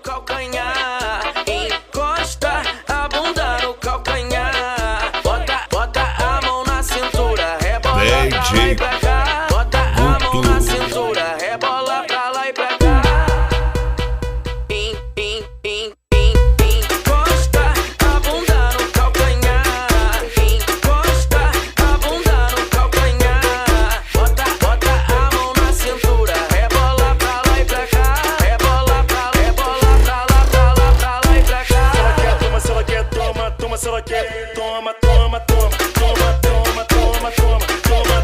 calcanhar, encosta a bunda no calcanhar, bota a mão na cintura, rebola pra lá e pra cá, bota a mão na cintura, rebola pra lá e pra cá. Encosta a bunda no calcanhar, encosta a bunda no calcanhar, bota a mão na cintura, rebola pra lá e pra cá, rebola pra lá e pra cá. Se ela quer, toma, se ela quer, toma, toma, toma, toma, toma, toma, toma,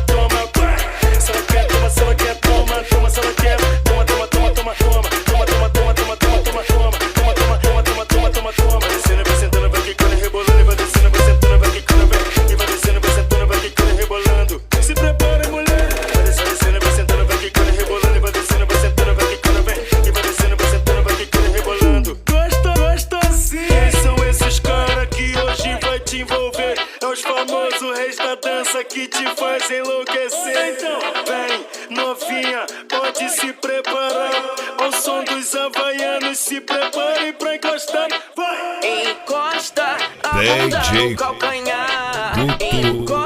toma, toma. Se ela quer, toma, se ela quer, toma, toma, se ela quer, toma, toma, toma, toma, toma, toma, toma, toma, toma, toma, toma, toma, toma, toma, toma, toma, toma. Vai descendo, vai sentando, vai quicando, rebolando, e vai descendo, vai sentando, vai quicando, e vai descendo, vai sentando, vai quicando, rebolando. Se prepara, mulher. Vai descendo, vai sentando, vai quicando, rebolando, e vai descendo, vai sentando, vai quicando, e vai descendo, vai sentando, vai quicando, rebolando. Gosta assim. Quem são esses caras que hoje vai te envolver? É os famosos reis da dança que te faz enlouquecer. Então, vem, novinha, pode se preparar. Ao som dos havaianos, se prepare pra encostar. Vai! Encosta a bunda no calcanhar, encosta